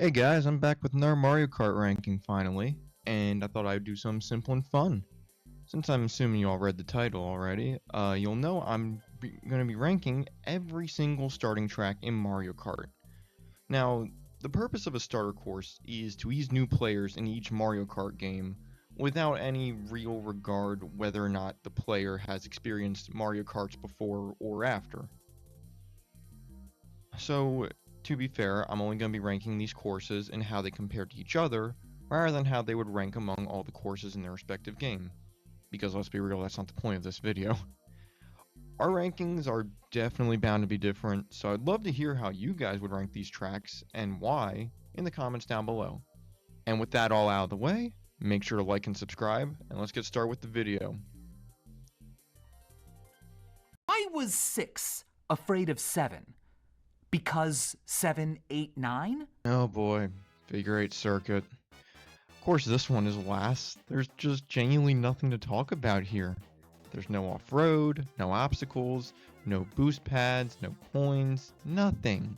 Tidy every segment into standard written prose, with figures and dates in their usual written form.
Hey guys, I'm back with another Mario Kart ranking finally, and I thought I'd do something simple and fun. Since I'm assuming you all read the title already, you'll know I'm going to be ranking every single starting track in Mario Kart. Now, the purpose of a starter course is to ease new players in each Mario Kart game without any real regard whether or not the player has experienced Mario Karts before or after. So, to be fair, I'm only going to be ranking these courses and how they compare to each other, rather than how they would rank among all the courses in their respective game. Because let's be real, that's not the point of this video. Our rankings are definitely bound to be different, so I'd love to hear how you guys would rank these tracks, and why, in the comments down below. And with that all out of the way, make sure to like and subscribe, and let's get started with the video. I was 6, afraid of 7. Because 7, 8, 9? Oh boy, figure 8 circuit. Of course this one is last. There's just genuinely nothing to talk about here. There's no off-road, no obstacles, no boost pads, no coins, nothing.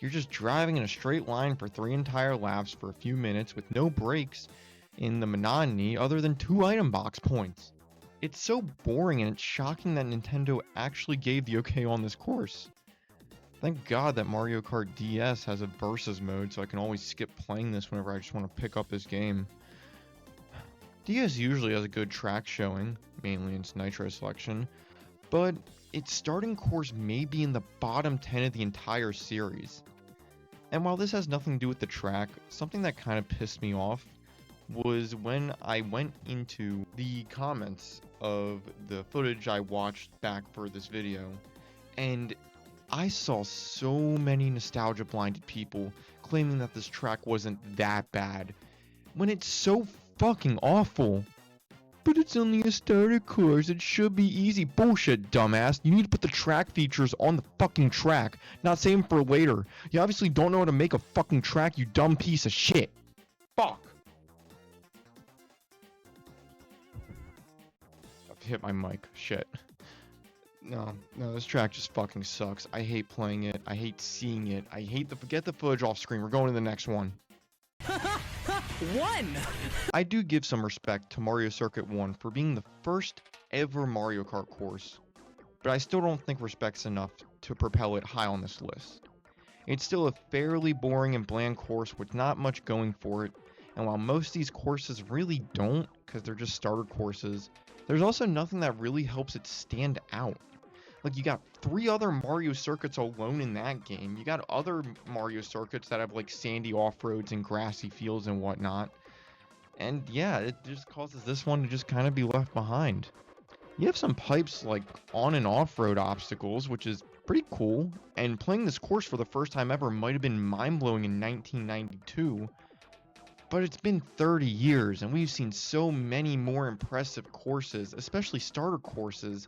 You're just driving in a straight line for 3 entire laps for a few minutes with no breaks in the monotony other than 2 item box points. It's so boring, and it's shocking that Nintendo actually gave the okay on this course. Thank God that Mario Kart DS has a versus mode, so I can always skip playing this whenever I just want to pick up this game. DS usually has a good track showing, mainly in its Nitro selection, but its starting course may be in the bottom 10 of the entire series. And while this has nothing to do with the track, something that kind of pissed me off was when I went into the comments of the footage I watched back for this video, and I saw so many nostalgia-blinded people claiming that this track wasn't that bad, when it's so fucking awful. But it's only a starter course, it should be easy. Bullshit, dumbass. You need to put the track features on the fucking track, not save them for later. You obviously don't know how to make a fucking track, you dumb piece of shit. Fuck. I've hit my mic. Shit. No, this track just fucking sucks. I hate playing it. I hate seeing it. I hate get the footage off screen. We're going to the next one. One! I do give some respect to Mario Circuit 1 for being the first ever Mario Kart course, but I still don't think respect's enough to propel it high on this list. It's still a fairly boring and bland course with not much going for it, and while most of these courses really don't, because they're just starter courses, there's also nothing that really helps it stand out. Like, you got 3 other Mario circuits alone in that game. You got other Mario circuits that have, like, sandy off-roads and grassy fields and whatnot. And, yeah, it just causes this one to just kind of be left behind. You have some pipes, like, on- and off-road obstacles, which is pretty cool. And playing this course for the first time ever might have been mind-blowing in 1992. But it's been 30 years, and we've seen so many more impressive courses, especially starter courses,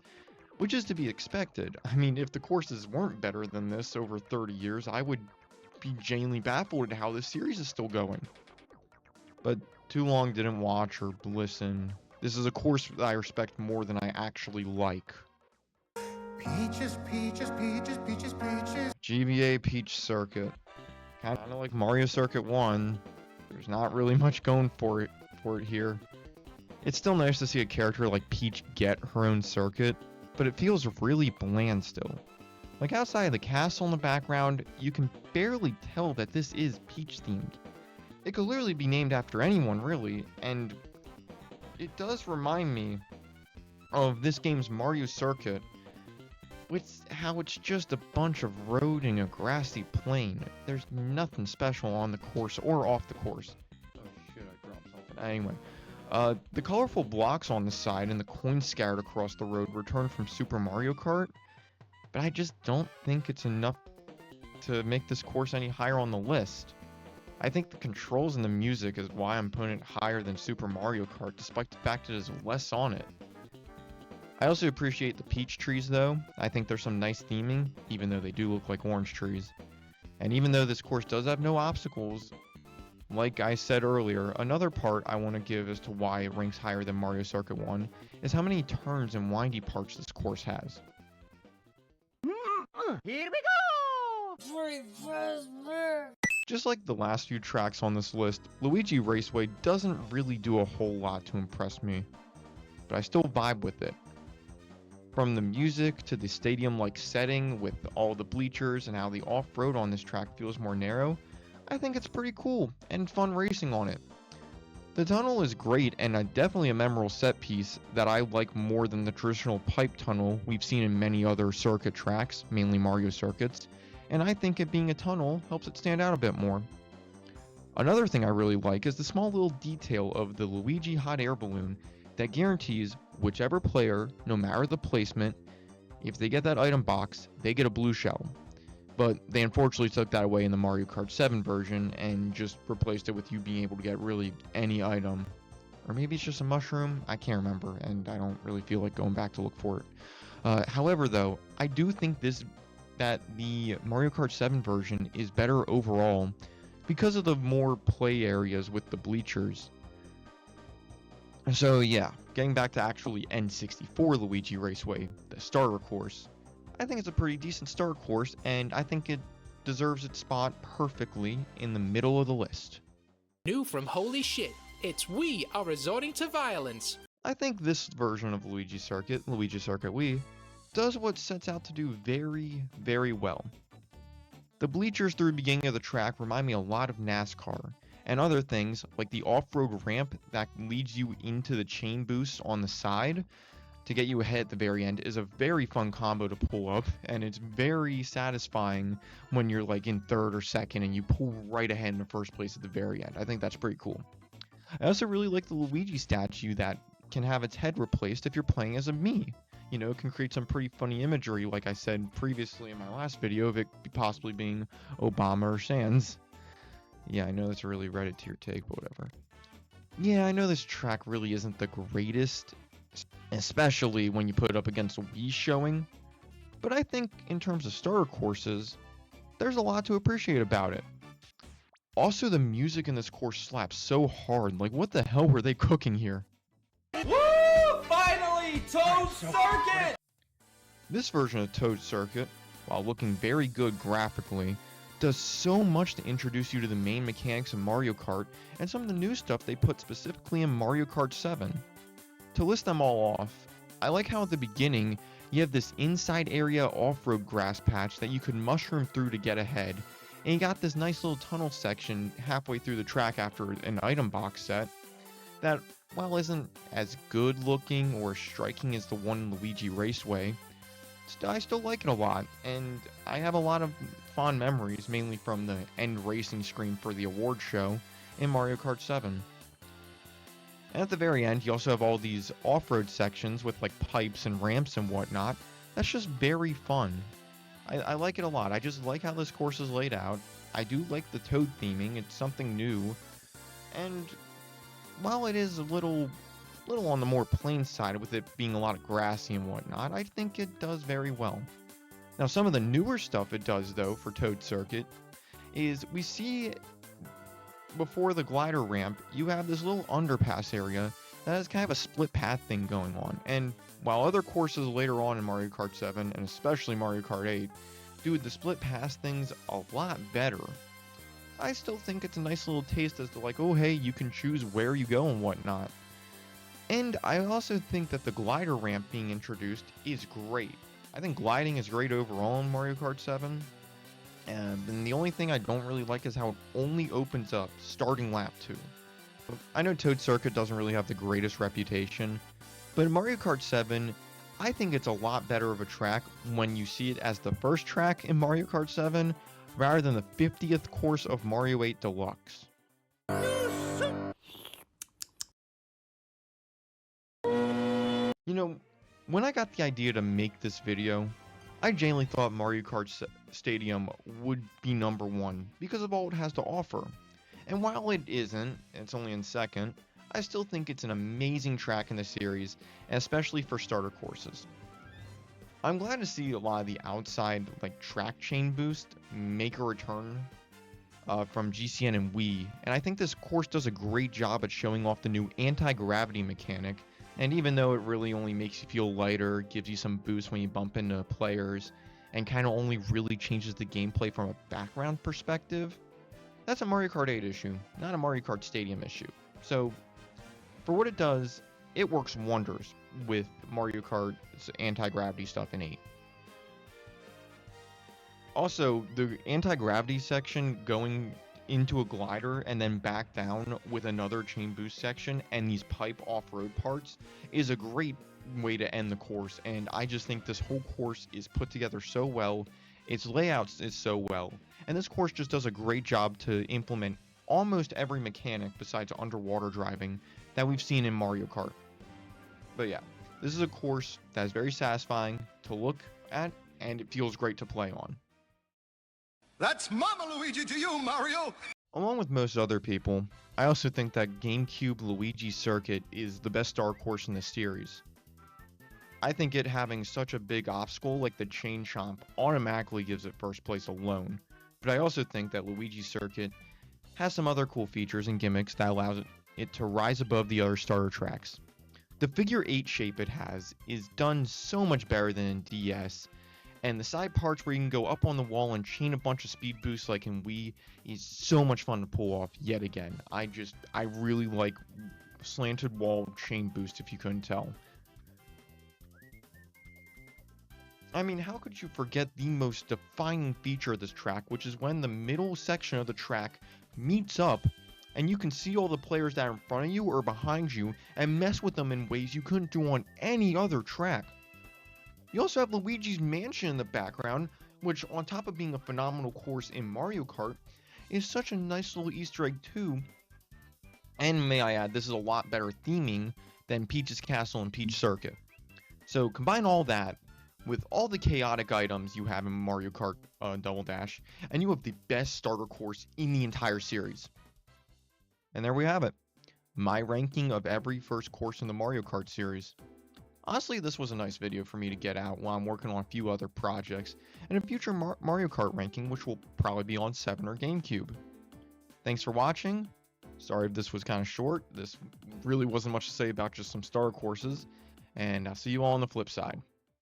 which is to be expected. I mean, if the courses weren't better than this over 30 years, I would be genuinely baffled at how this series is still going. But too long didn't watch or listen. This is a course that I respect more than I actually like. Peaches, peaches, peaches, peaches, peaches. GBA Peach Circuit. Kind of like Mario Circuit 1. There's not really much going for it here. It's still nice to see a character like Peach get her own circuit, but it feels really bland still. Like, outside of the castle in the background, you can barely tell that this is Peach themed. It could literally be named after anyone, really, and it does remind me of this game's Mario Circuit, with how it's just a bunch of road and a grassy plain. There's nothing special on the course or off the course. Oh shit, I dropped something. Anyway, the colorful blocks on the side and the coins scattered across the road return from Super Mario Kart, but I just don't think it's enough to make this course any higher on the list. I think the controls and the music is why I'm putting it higher than Super Mario Kart, despite the fact that there's less on it. I also appreciate the peach trees though. I think there's some nice theming, even though they do look like orange trees. And even though this course does have no obstacles, like I said earlier, another part I want to give as to why it ranks higher than Mario Circuit 1 is how many turns and windy parts this course has. Here we go! Just like the last few tracks on this list, Luigi Raceway doesn't really do a whole lot to impress me, but I still vibe with it. From the music to the stadium-like setting with all the bleachers and how the off-road on this track feels more narrow, I think it's pretty cool and fun racing on it. The tunnel is great and definitely a memorable set piece that I like more than the traditional pipe tunnel we've seen in many other circuit tracks, mainly Mario circuits, and I think it being a tunnel helps it stand out a bit more. Another thing I really like is the small little detail of the Luigi hot air balloon that guarantees whichever player, no matter the placement, if they get that item box, they get a blue shell. But they unfortunately took that away in the Mario Kart 7 version and just replaced it with you being able to get really any item. Or maybe it's just a mushroom, I can't remember, and I don't really feel like going back to look for it. However though, I do think that the Mario Kart 7 version is better overall because of the more play areas with the bleachers. So yeah, getting back to actually N64 Luigi Raceway, the starter course, I think it's a pretty decent starter course, and I think it deserves its spot perfectly in the middle of the list. New from Holy Shit, it's We Are Resorting to Violence. I think this version of Luigi Circuit Wii, does what it sets out to do very, very well. The bleachers through the beginning of the track remind me a lot of NASCAR, and other things like the off-road ramp that leads you into the chain boost on the side to get you ahead at the very end is a very fun combo to pull up, and it's very satisfying when you're like in third or second and you pull right ahead in the first place at the very end. I think that's pretty cool. I also really like the Luigi statue that can have its head replaced if you're playing as a Mii. You know, it can create some pretty funny imagery, like I said previously in my last video, of it possibly being Obama or Sans. Yeah, I know that's a really Reddit tier take, but whatever. Yeah, I know this track really isn't the greatest, especially when you put it up against a Wii showing, but I think in terms of starter courses, there's a lot to appreciate about it. Also, the music in this course slaps so hard, like what the hell were they cooking here? Woo! Finally! Toad Circuit! This version of Toad Circuit, while looking very good graphically, does so much to introduce you to the main mechanics of Mario Kart and some of the new stuff they put specifically in Mario Kart 7. To list them all off, I like how at the beginning you have this inside area off-road grass patch that you could mushroom through to get ahead, and you got this nice little tunnel section halfway through the track after an item box set that, while isn't as good looking or striking as the one in Luigi Raceway, I still like it a lot, and I have a lot of fond memories, mainly from the end racing screen for the award show in Mario Kart 7. And at the very end, you also have all these off-road sections with like pipes and ramps and whatnot. That's just very fun. I like it a lot. I just like how this course is laid out. I do like the Toad theming. It's something new. And while it is a little on the more plain side with it being a lot of grassy and whatnot, I think it does very well. Now, some of the newer stuff it does, though, for Toad Circuit is we see before the glider ramp, you have this little underpass area that has kind of a split path thing going on. And while other courses later on in Mario Kart 7, and especially Mario Kart 8, do the split pass things a lot better, I still think it's a nice little taste as to like, oh hey, you can choose where you go and whatnot. And I also think that the glider ramp being introduced is great. I think gliding is great overall in Mario Kart 7. And then the only thing I don't really like is how it only opens up starting lap 2. I know Toad Circuit doesn't really have the greatest reputation, but in Mario Kart 7, I think it's a lot better of a track when you see it as the first track in Mario Kart 7, rather than the 50th course of Mario 8 Deluxe. You know, when I got the idea to make this video, I genuinely thought Mario Kart Stadium would be number 1 because of all it has to offer. And while it isn't, it's only in second, I still think it's an amazing track in the series, especially for starter courses. I'm glad to see a lot of the outside track chain boost make a return from GCN and Wii, and I think this course does a great job at showing off the new anti-gravity mechanic. And even though it really only makes you feel lighter, gives you some boost when you bump into players, and kind of only really changes the gameplay from a background perspective, That's a Mario Kart 8 issue, not a Mario Kart Stadium issue. So, for what it does, it works wonders with Mario Kart's anti-gravity stuff in 8. Also, the anti-gravity section going into a glider and then back down with another chain boost section and these pipe off-road parts is a great way to end the course, and I just think this whole course is put together so well, its layouts is so well, and this course just does a great job to implement almost every mechanic besides underwater driving that we've seen in Mario Kart. But yeah, this is a course that is very satisfying to look at, and it feels great to play on. That's Mama Luigi to you, Mario! Along with most other people, I also think that GameCube Luigi Circuit is the best star course in the series. I think it having such a big obstacle like the Chain Chomp automatically gives it first place alone, but I also think that Luigi Circuit has some other cool features and gimmicks that allows it to rise above the other starter tracks. The figure 8 shape it has is done so much better than in DS, and the side parts where you can go up on the wall and chain a bunch of speed boosts like in Wii is so much fun to pull off yet again. I really like slanted wall chain boost, if you couldn't tell. I mean, how could you forget the most defining feature of this track, which is when the middle section of the track meets up and you can see all the players that are in front of you or behind you and mess with them in ways you couldn't do on any other track. You also have Luigi's Mansion in the background, which on top of being a phenomenal course in Mario Kart, is such a nice little Easter egg too. And may I add, this is a lot better theming than Peach's Castle and Peach Circuit. So combine all that with all the chaotic items you have in Mario Kart Double Dash, and you have the best starter course in the entire series. And there we have it. My ranking of every first course in the Mario Kart series. Honestly, this was a nice video for me to get out while I'm working on a few other projects, and a future Mario Kart ranking, which will probably be on 7 or GameCube. Thanks for watching. Sorry if this was kind of short. This really wasn't much to say about just some starter courses, and I'll see you all on the flip side.